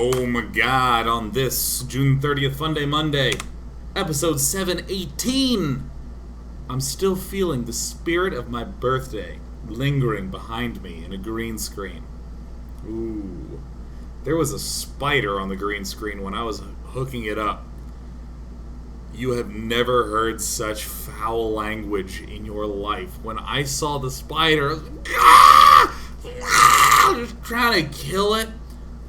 Oh my god, on this June 30th Funday Monday, episode 718, I'm still feeling the spirit of my birthday lingering behind me in a green screen. Ooh, there was a spider on the green screen when I was hooking it up. You have never heard such foul language in your life. When I saw the spider, I was like, just trying to kill it,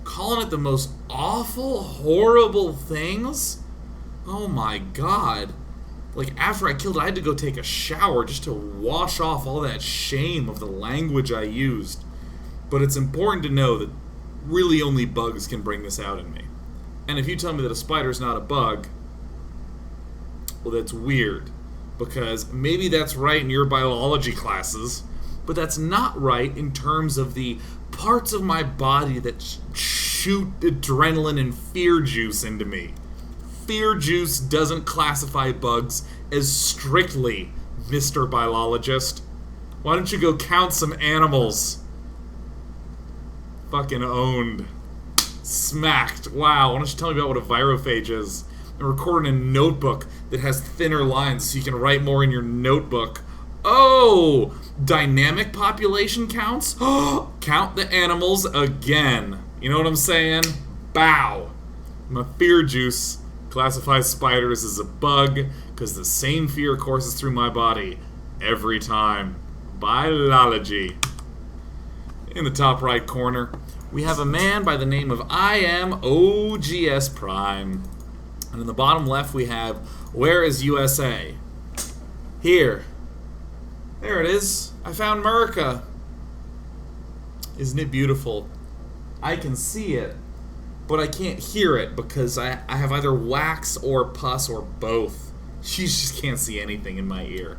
calling it the most awful, horrible things. Oh my god. Like, after I killed it, I had to go take a shower just to wash off all that shame of the language I used. But it's important to know that really only bugs can bring this out in me. And if you tell me that a spider's not a bug, well, that's weird. Because maybe that's right in your biology classes, but that's not right in terms of the parts of my body that shoot adrenaline and fear juice into me. Fear juice doesn't classify bugs as strictly, Mr. Biologist. Why don't you go count some animals? Fucking owned. Smacked. Wow, why don't you tell me about what a virophage is? And record in a notebook that has thinner lines so you can write more in your notebook. Oh! Dynamic population counts? Count the animals again. You know what I'm saying? Bow. My fear juice classifies spiders as a bug because the same fear courses through my body every time. Biology. In the top right corner, we have a man by the name of I am OGS Prime. And in the bottom left, we have Where is USA? Here. There it is. I found America. Isn't it beautiful? I can see it, but I can't hear it because I have either wax or pus or both. You just can't see anything in my ear.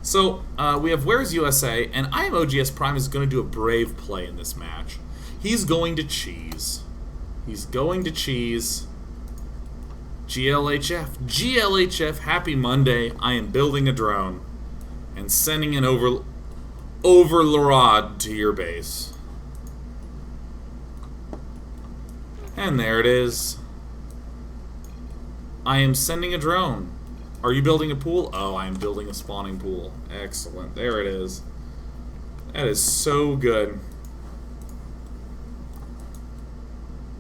So, we have Where's USA, and I am OGS Prime is going to do a brave play in this match. He's going to cheese. He's going to cheese. GLHF. GLHF, happy Monday. I am building a drone and sending an overlord to your base. And there it is. I am sending a drone. Are you building a pool? Oh, I am building a spawning pool. Excellent. There it is. That is so good.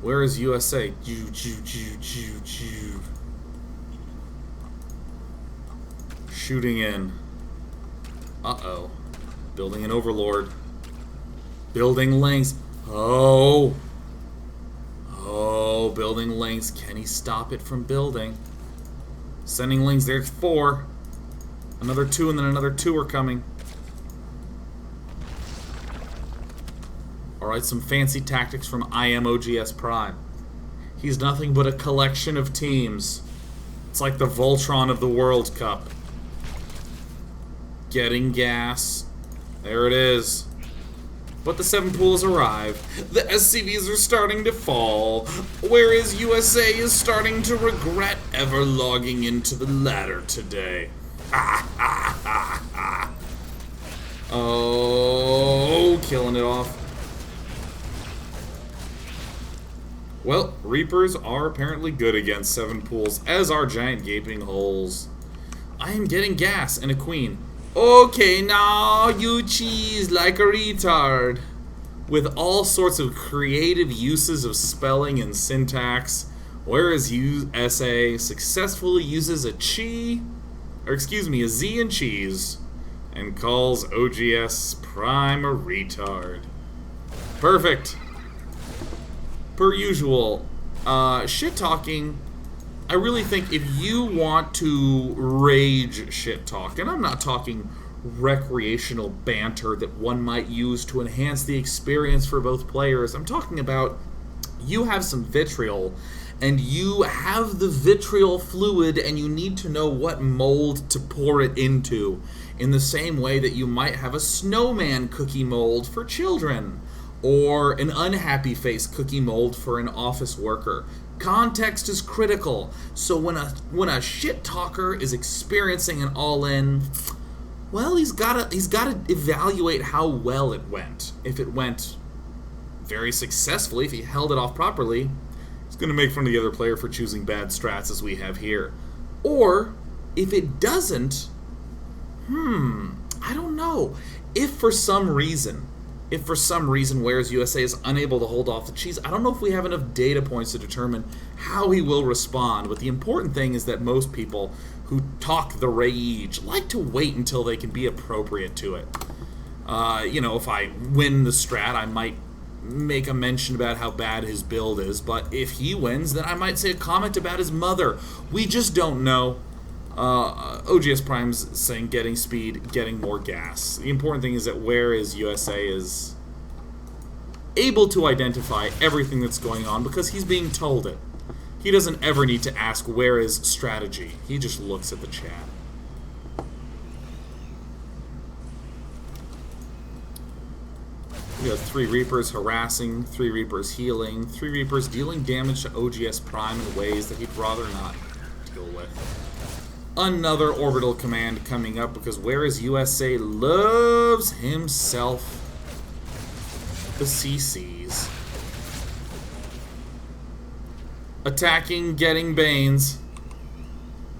Where is USA? Shooting in. Uh-oh. Building an overlord. Building links. Oh. Oh, building links. Can he stop it from building? Sending links. There's 4. Another 2 and then another 2 are coming. Alright, some fancy tactics from I am OGS Prime. He's nothing but a collection of teams. It's like the Voltron of the World Cup. Getting gas. There it is. But the 7 pools arrive. The SCVs are starting to fall. Whereas USA is starting to regret ever logging into the ladder today. Oh, killing it off. Well, Reapers are apparently good against 7 pools, as are giant gaping holes. I am getting gas and a queen. Okay, now you cheese like a retard. With all sorts of creative uses of spelling and syntax, whereas USA successfully uses a Z and cheese, and calls OGS Prime a retard. Perfect. Per usual, shit-talking, I really think if you want to rage shit-talk, and I'm not talking recreational banter that one might use to enhance the experience for both players, I'm talking about you have some vitriol, and you have the vitriol fluid, and you need to know what mold to pour it into, in the same way that you might have a snowman cookie mold for children, or an unhappy face cookie mold for an office worker. Context is critical, so when a shit talker is experiencing an all-in, well, he's gotta evaluate how well it went. If it went very successfully if he held it off properly, he's going to make fun of the other player for choosing bad strats as we have here. Or, if it doesn't, I don't know. If for some reason Where's USA is unable to hold off the cheese, I don't know if we have enough data points to determine how he will respond. But the important thing is that most people who talk the rage like to wait until they can be appropriate to it. If I win the strat, I might make a mention about how bad his build is, but if he wins, then I might say a comment about his mother. We just don't know. OGS Prime's saying getting speed, getting more gas. The important thing is that Whereas USA is able to identify everything that's going on because he's being told it. He doesn't ever need to ask where is strategy. He just looks at the chat. We have 3 Reapers harassing, 3 Reapers healing, 3 Reapers dealing damage to OGS Prime in ways that he'd rather not deal with. Another orbital command coming up because Whereas USA loves himself the CCs. Attacking, getting Banes.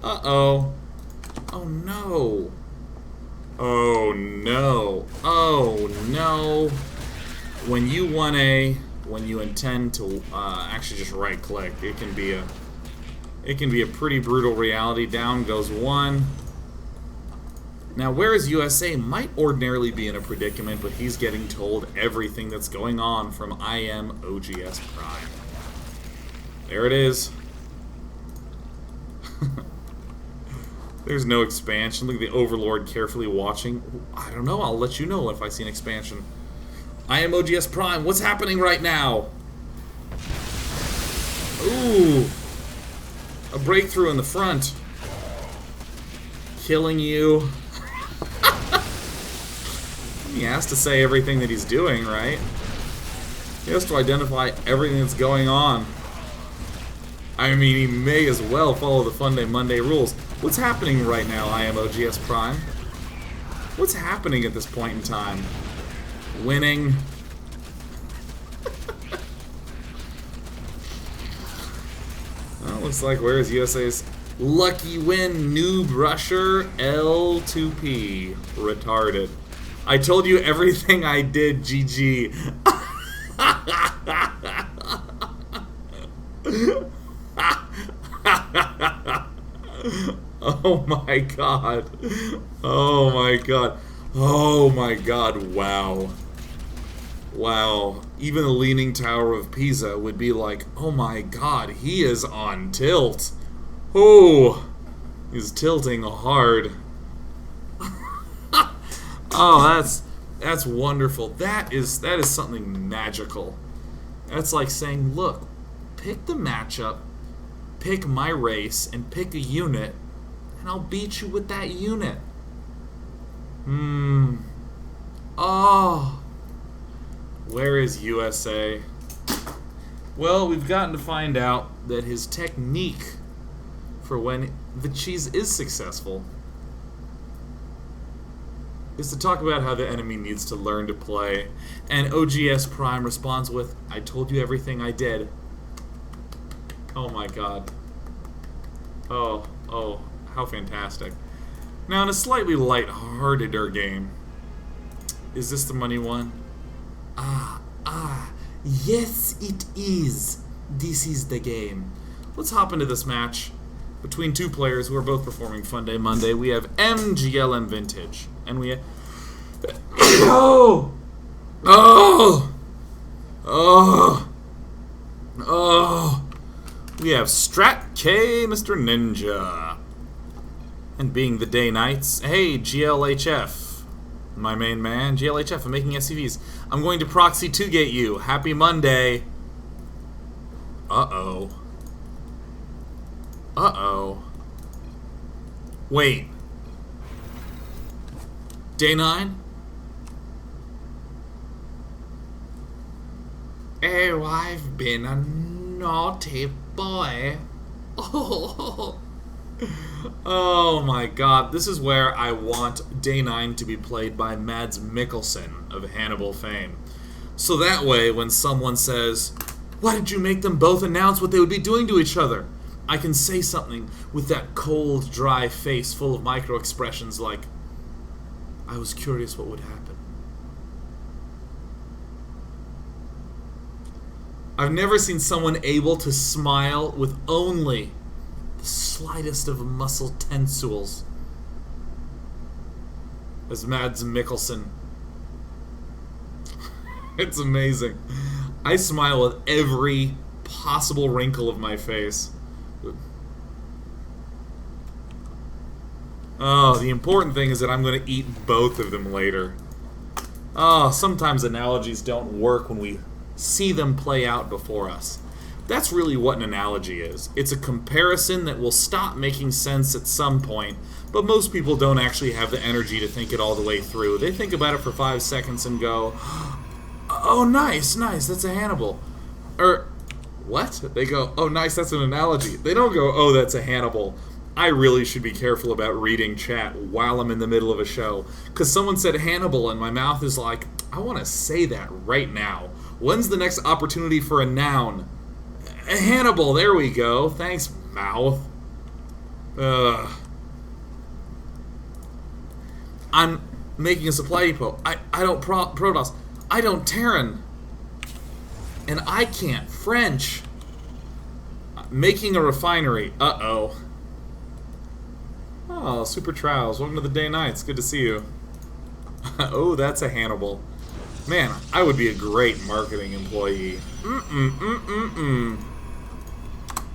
Uh-oh. Oh no. Oh no. Oh no. When you 1A, when you intend to actually just right-click, it can be a pretty brutal reality. Down goes 1. Now, Whereas USA might ordinarily be in a predicament, but he's getting told everything that's going on from OGS Prime. There it is. There's no expansion. Look at the Overlord carefully watching. I don't know. I'll let you know if I see an expansion. OGS Prime. What's happening right now? Ooh. A breakthrough in the front. Killing you. He has to say everything that he's doing, right? He has to identify everything that's going on. I mean, he may as well follow the Funday Monday rules. What's happening right now, OGS Prime? What's happening at this point in time? Winning. Well, looks like Where's USA's lucky win, noob rusher, L2P. Retarded. I told you everything I did, GG. Oh my god. Oh my god. Oh my god. Wow. Wow. Even the Leaning Tower of Pisa would be like, oh my god, he is on tilt. Oh, he's tilting hard. Oh, that's wonderful. That is something magical. That's like saying, look, pick the matchup, pick my race, and pick a unit, and I'll beat you with that unit. Oh. Where is USA? Well, we've gotten to find out that his technique for when the cheese is successful is to talk about how the enemy needs to learn to play. And OGS Prime responds with, I told you everything I did. Oh my god. Oh, how fantastic. Now, in a slightly light-hearteder game, is this the money one? Yes, it is. This is the game. Let's hop into this match between 2 players who are both performing Funday Monday. We have MGL and Vintage. And we have... We have Strat K, Mr. Ninja. And being the day nights, hey, GLHF. My main man, GLHF, I'm making SCVs. I'm going to proxy 2-gate you. Happy Monday. Uh-oh. Uh-oh. Wait. Day 9? Oh, I've been a naughty boy. Oh. Oh my god. This is where I want Day 9 to be played by Mads Mikkelsen of Hannibal fame. So that way, when someone says, "Why did you make them both announce what they would be doing to each other?" I can say something with that cold, dry face full of micro-expressions like, "I was curious what would happen." I've never seen someone able to smile with only the slightest of muscle tensules as Mads Mikkelsen. It's amazing. I smile with every possible wrinkle of my face. Oh, the important thing is that I'm going to eat both of them later. Oh, sometimes analogies don't work when we see them play out before us. That's really what an analogy is. It's a comparison that will stop making sense at some point, but most people don't actually have the energy to think it all the way through. They think about it for 5 seconds and go, "Oh, nice, that's a Hannibal." Or, what? They go, "Oh, nice, that's an analogy." They don't go, "Oh, that's a Hannibal." I really should be careful about reading chat while I'm in the middle of a show. Because someone said Hannibal and my mouth is like, I want to say that right now. When's the next opportunity for a noun? Hannibal, there we go. Thanks, mouth. I'm making a supply depot. I don't Protoss. I don't Terran. And I can't French. Making a refinery. Uh-oh. Oh, Super Trials. Welcome to the day nights. Good to see you. Oh, that's a Hannibal. Man, I would be a great marketing employee.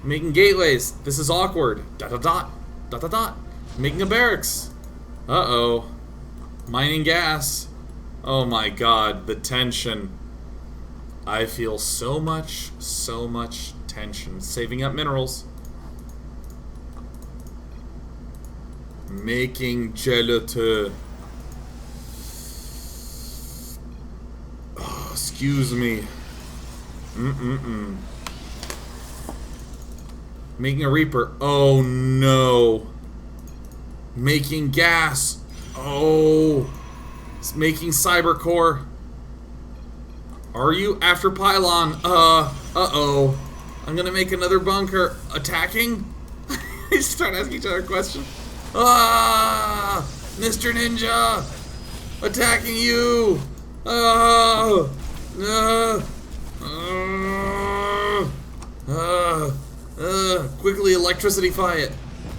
Making gateways. This is awkward. Dot dot dot. Dot dot dot. Making a barracks. Uh-oh. Mining gas. Oh my god, the tension. I feel so much tension. Saving up minerals. Making gelatin. Oh, excuse me. Making a Reaper. Oh no. Making gas. Oh. It's making Cybercore. Are you after Pylon? Uh-oh. I'm gonna make another bunker. Attacking? They start asking each other questions. Ah! Mr. Ninja! Attacking you! Quickly electricity-fy it.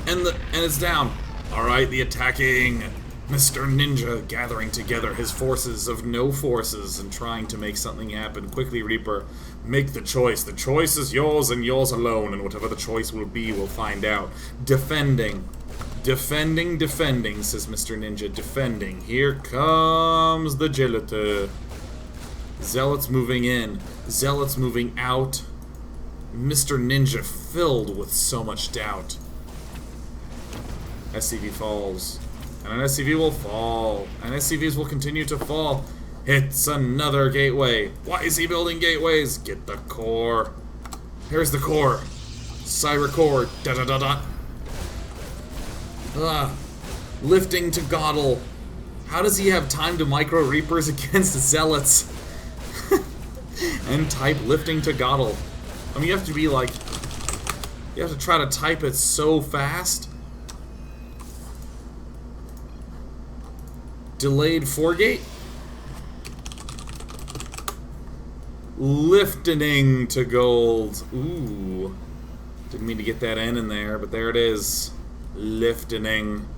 And it's down. Alright, the attacking Mr. Ninja gathering together his forces of no forces and trying to make something happen. Quickly, Reaper, make the choice. The choice is yours and yours alone, and whatever the choice will be, we'll find out. Defending, says Mr. Ninja. Defending. Here comes the gelatin. Zealots moving in. Zealots moving out. Mr. Ninja filled with so much doubt. SCV falls. And an SCV will fall. And SCVs will continue to fall. It's another gateway. Why is he building gateways? Get the core. Here's the core. Cyber core. Da-da-da-da. Lifting to Goddle. How does he have time to micro Reapers against Zealots? And type lifting to Goddle. I mean, you have to be like... You have to try to type it so fast. Delayed foregate? Lifting to gold. Ooh. Didn't mean to get that N in there, but there it is. Lifting.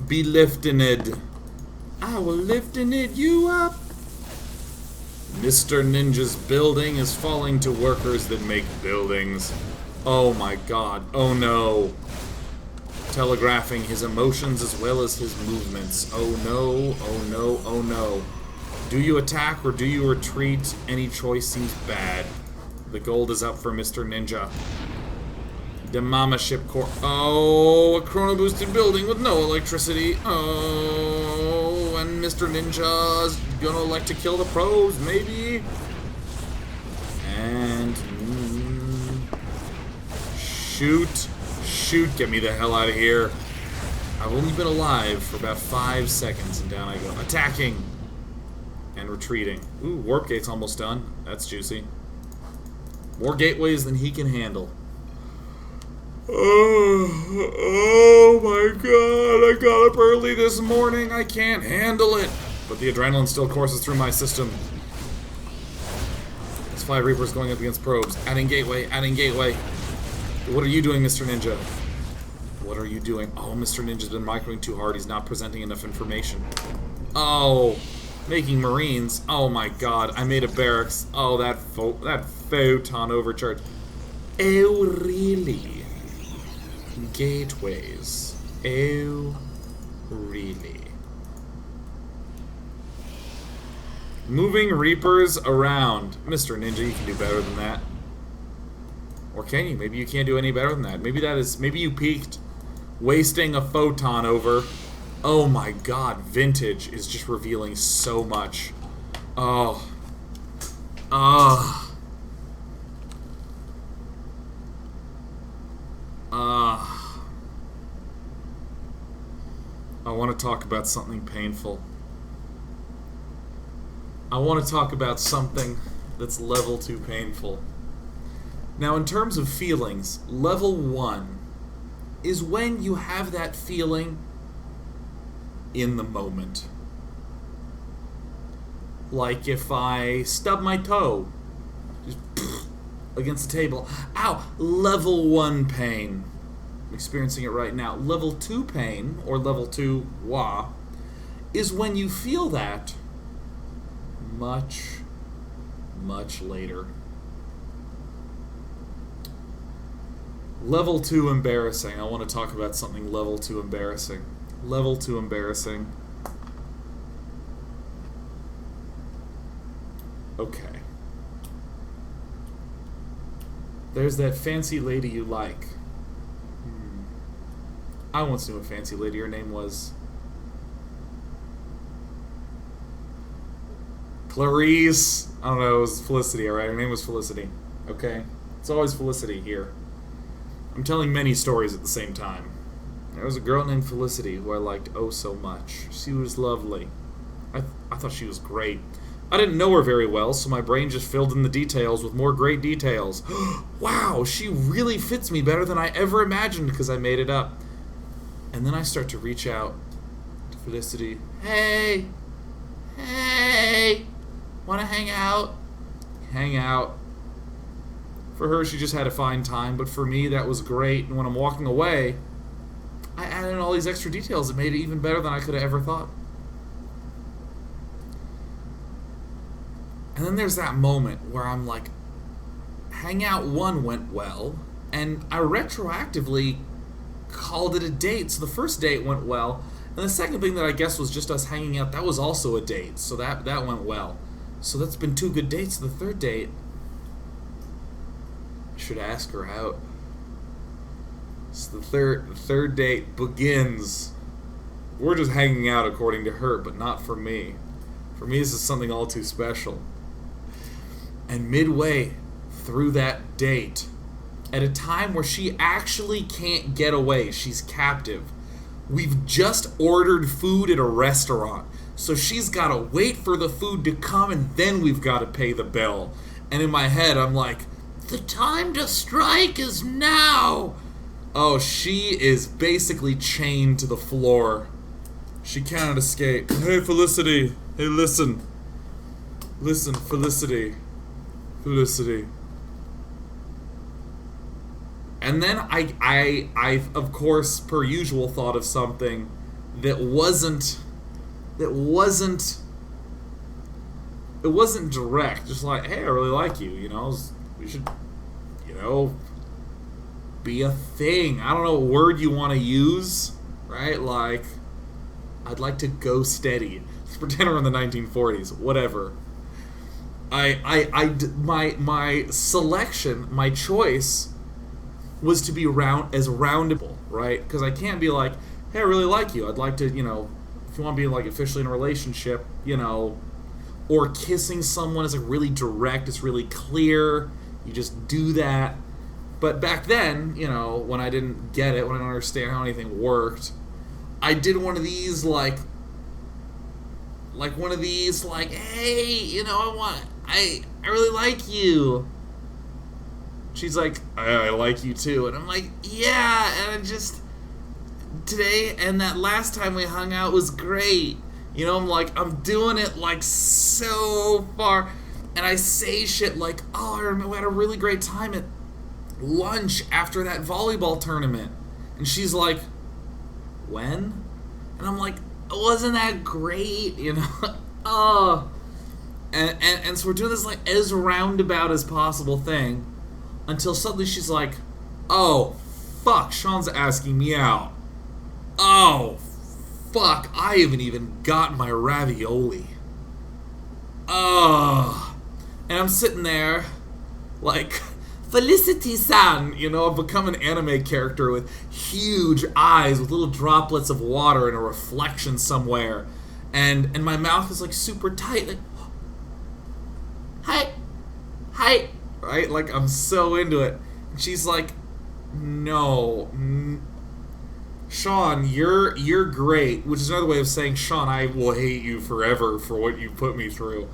Be lifting it. I will lifting it you up. Mr. Ninja's building is falling to workers that make buildings. Oh my god. Oh no. Telegraphing his emotions as well as his movements. Oh no, oh no, oh no. Do you attack or do you retreat? Any choice seems bad. The gold is up for Mr. Ninja. The Mama Ship Core. Oh, a chrono boosted building with no electricity. Oh, and Mr. Ninja's gonna elect to kill the pros, maybe. And shoot. Shoot, get me the hell out of here. I've only been alive for about 5 seconds and down I go. Attacking. And retreating. Ooh, warp gate's almost done. That's juicy. More gateways than he can handle. Oh my god, I got up early this morning. I can't handle it. But the adrenaline still courses through my system. There's 5 Reapers going up against probes. Adding gateway, adding gateway. What are you doing, Mr. Ninja? What are you doing? Oh, Mr. Ninja's been microing too hard. He's not presenting enough information. Oh, making Marines. Oh my god, I made a barracks. Oh, that photon overcharge. Oh, really? Gateways. Oh, really? Moving Reapers around. Mr. Ninja, you can do better than that. Or can you? Maybe you can't do any better than that. Maybe maybe you peaked. Wasting a photon over. Oh my god, Vintage is just revealing so much. Oh. I want to talk about something painful. I want to talk about something that's level 2 painful. Now, in terms of feelings, level 1 is when you have that feeling in the moment. Like if I stub my toe, just against the table. Ow! Level 1 pain. I'm experiencing it right now. Level 2 pain, or level 2 wah, is when you feel that much, much later. Level 2 embarrassing. I want to talk about something level 2 embarrassing. Level 2 embarrassing. Okay. There's that fancy lady you like. I once knew a fancy lady. Her name was Clarice. I don't know, it was Felicity, alright? Her name was Felicity. Okay? It's always Felicity here. I'm telling many stories at the same time. There was a girl named Felicity who I liked oh so much. She was lovely. I thought she was great. I didn't know her very well, so my brain just filled in the details with more great details. Wow, she really fits me better than I ever imagined because I made it up. And then I start to reach out to Felicity. Hey! Hey! Wanna hang out? Hang out. For her, she just had a fine time, but for me, that was great. And when I'm walking away, I added in all these extra details that made it even better than I could have ever thought. And then there's that moment where I'm like, Hangout 1 went well, and I retroactively called it a date. So the first date went well, and the second thing that I guess was just us hanging out, that was also a date. So that went well. So that's been 2 good dates. The third date, I should ask her out. So the third date begins. We're just hanging out according to her, but not for me. For me, this is something all too special. And midway through that date, at a time where she actually can't get away, she's captive, we've just ordered food at a restaurant. So she's got to wait for the food to come, and then we've got to pay the bill. And in my head, I'm like, the time to strike is now. Oh, she is basically chained to the floor. She cannot escape. Hey, Felicity. Hey, listen. Listen, Felicity. Felicity. And then I of course, per usual, thought of something that wasn't direct. Just like, hey, I really like you, you know, we should, you know, be a thing. I don't know what word you want to use, right? Like, I'd like to go steady. Let's pretend we're in the 1940s. Whatever. My selection, my choice was to be roundable, right? Because I can't be like, hey, I really like you. I'd like to, you know, if you want to be like officially in a relationship, you know, or kissing someone is like really direct, it's really clear. You just do that. But back then, you know, when I didn't get it, when I didn't understand how anything worked, I did one of these, like, like one of these, like, hey, I really like you. She's like, I like you too. And I'm like, yeah, and today and that last time we hung out was great. I'm like, I'm doing it like so far. And I say shit like, oh, I remember we had a really great time at lunch after that volleyball tournament. And she's like, when? And I'm like, wasn't that great? Oh. And so we're doing this like as roundabout as possible thing until suddenly she's like, oh, fuck, Sean's asking me out. Oh, fuck, I haven't even got my ravioli. Oh. And I'm sitting there like, Felicity-san, I've become an anime character with huge eyes with little droplets of water and a reflection somewhere. And my mouth is like super tight, like, hi, right? Like, I'm so into it. And she's like, no, Sean, you're great, which is another way of saying, Sean, I will hate you forever for what you put me through.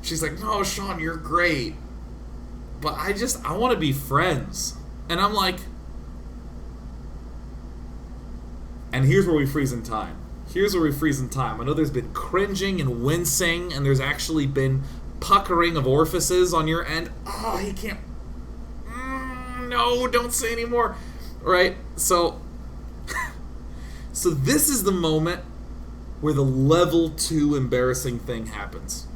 She's like, no, Sean, you're great, but I want to be friends. And I'm like, and here's where we freeze in time. I know there's been cringing and wincing, and there's actually been puckering of orifices on your end. Oh, he can't. No, don't say anymore. Right? So this is the moment where the level 2 embarrassing thing happens.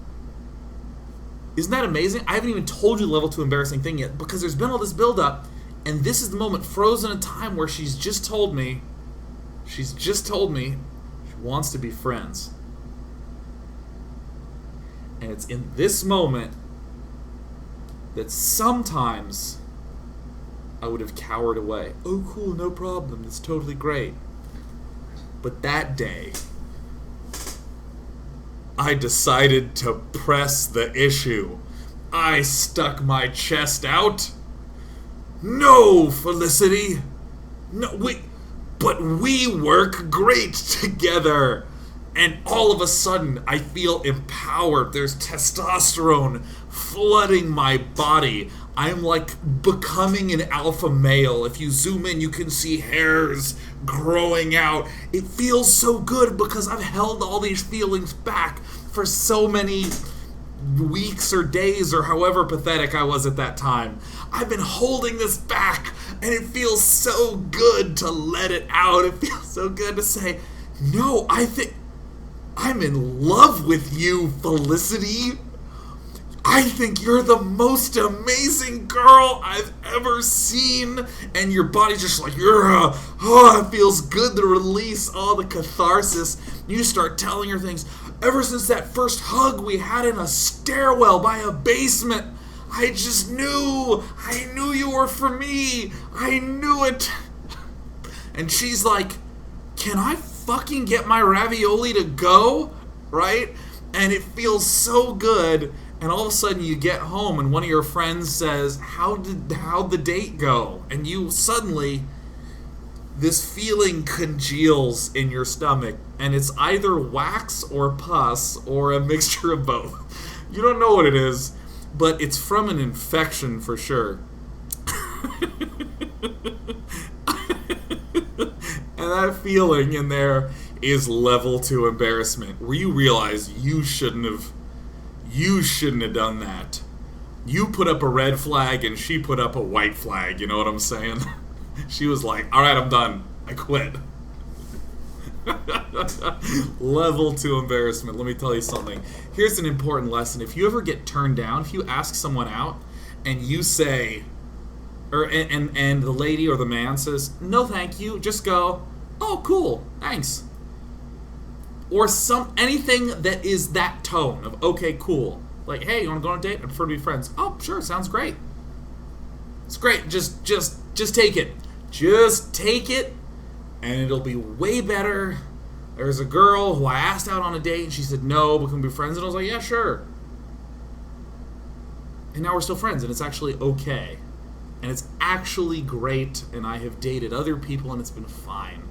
Isn't that amazing? I haven't even told you the level 2 embarrassing thing yet because there's been all this build-up, and this is the moment frozen in time where she's just told me she wants to be friends. And it's in this moment that sometimes I would have cowered away. Oh, cool, no problem. It's totally great. But that day, I decided to press the issue. I stuck my chest out. No, Felicity. No, but we work great together. And all of a sudden, I feel empowered. There's testosterone flooding my body. I'm like becoming an alpha male. If you zoom in, you can see hairs growing out. It feels so good because I've held all these feelings back for so many weeks or days or however pathetic I was at that time. I've been holding this back, and it feels so good to let it out. It feels so good to say, no, I think I'm in love with you, Felicity. I think you're the most amazing girl I've ever seen. And your body's just like, it feels good to release all the catharsis. You start telling her things. Ever since that first hug we had in a stairwell by a basement, I just knew. I knew you were for me. I knew it. And she's like, can I fucking get my ravioli to go? Right? And it feels so good. And all of a sudden you get home and one of your friends says, how'd the date go? And you suddenly, this feeling congeals in your stomach. And it's either wax or pus or a mixture of both. You don't know what it is, but it's from an infection for sure. And that feeling in there is level 2 embarrassment, where you realize you shouldn't have done that. You put up a red flag and she put up a white flag, you know what I'm saying? She was like, alright, I'm done. I quit. Level 2 embarrassment. Let me tell you something. Here's an important lesson. If you ever get turned down, if you ask someone out and you say, and the lady or the man says, no thank you, just go, oh cool, thanks. Or anything that is that tone of, okay, cool. Like, hey, you want to go on a date? I prefer to be friends. Oh, sure, sounds great. It's great. Just take it. Just take it, and it'll be way better. There's a girl who I asked out on a date, and she said no, but can we be friends? And I was like, yeah, sure. And now we're still friends, and it's actually okay. And it's actually great, and I have dated other people, and it's been fine.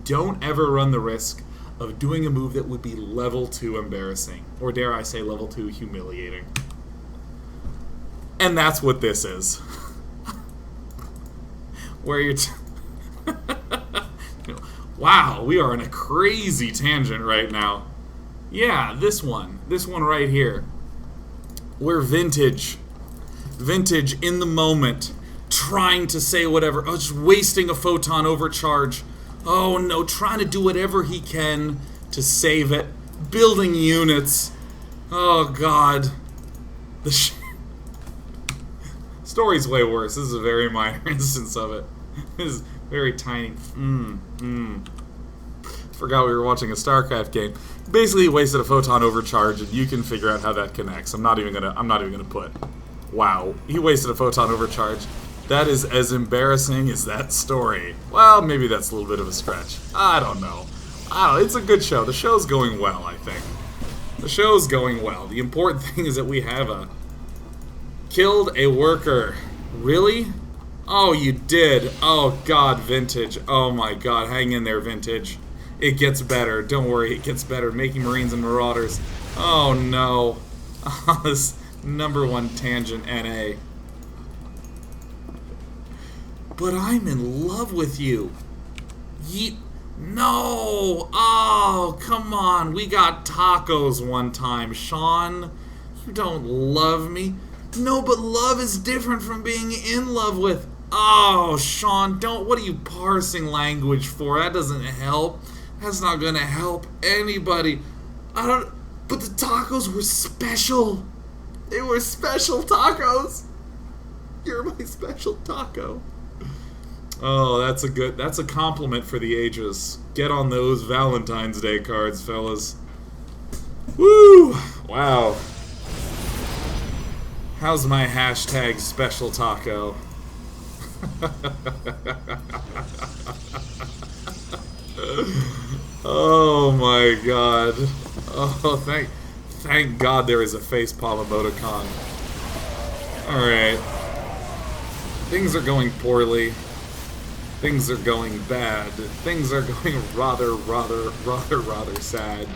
Don't ever run the risk of doing a move that would be level 2 embarrassing, or dare I say level 2 humiliating. And that's what this is. Where you're... Wow, we are on a crazy tangent right now. Yeah, this one right here. We're vintage in the moment, trying to say whatever, just wasting a photon overcharge. Oh no, trying to do whatever he can to save it, building units. Oh god. The story's way worse. This is a very minor instance of it. This is very tiny. Forgot we were watching a StarCraft game. Basically, wasted a photon overcharge, and you can figure out how that connects. I'm not even gonna put. Wow, he wasted a photon overcharge. That is as embarrassing as that story. Well, maybe that's a little bit of a stretch. I don't know. It's a good show. The show's going well, I think. The show's going well. The important thing is that we have killed a worker. Really? Oh, you did. Oh, God, Vintage. Oh, my God. Hang in there, Vintage. It gets better. Don't worry, it gets better. Making Marines and Marauders. Oh, no. This #1 tangent, NA. But I'm in love with you. No! Oh, come on. We got tacos one time, Sean. You don't love me. No, but love is different from being in love with. Oh, Sean, what are you parsing language for? That doesn't help. That's not gonna help anybody. But the tacos were special. They were special tacos. You're my special taco. Oh, that's a compliment for the ages. Get on those Valentine's Day cards, fellas. Woo! Wow. How's my hashtag special taco? Oh my god. Oh, thank God there is a facepalm emoticon. Alright. Things are going poorly. Things are going bad. Things are going rather sad.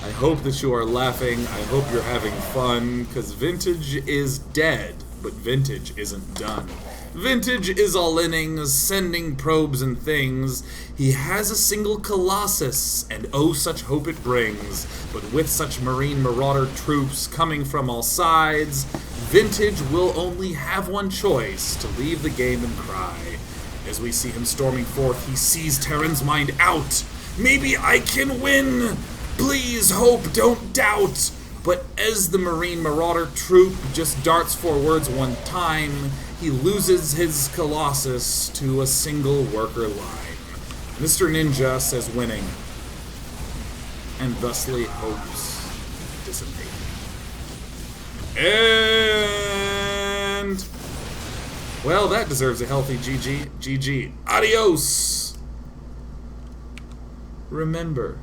I hope that you are laughing. I hope you're having fun, because Vintage is dead, but Vintage isn't done. Vintage is all innings, sending probes and things. He has a single Colossus, and oh such hope it brings. But with such Marine Marauder troops coming from all sides, Vintage will only have one choice, to leave the game and cry. As we see him storming forth, he sees Terran's mind out. Maybe I can win! Please, hope, don't doubt! But as the Marine Marauder troop just darts forwards one time, he loses his Colossus to a single worker line. Mr. Ninja says winning, and thusly hopes dissipate. And... well, that deserves a healthy GG. GG. Adios! Remember,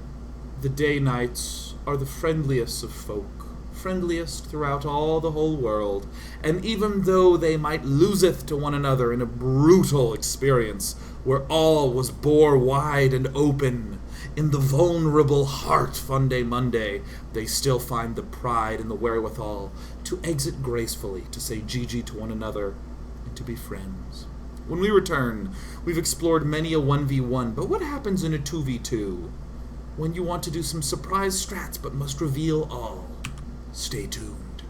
the day-knights are the friendliest of folk, friendliest throughout all the whole world, and even though they might loseth to one another in a brutal experience, where all was bore wide and open, in the vulnerable heart Funday Monday, they still find the pride and the wherewithal to exit gracefully, to say GG to one another, and to be friends. When we return, we've explored many a 1v1, but what happens in a 2v2? When you want to do some surprise strats but must reveal all. Stay tuned.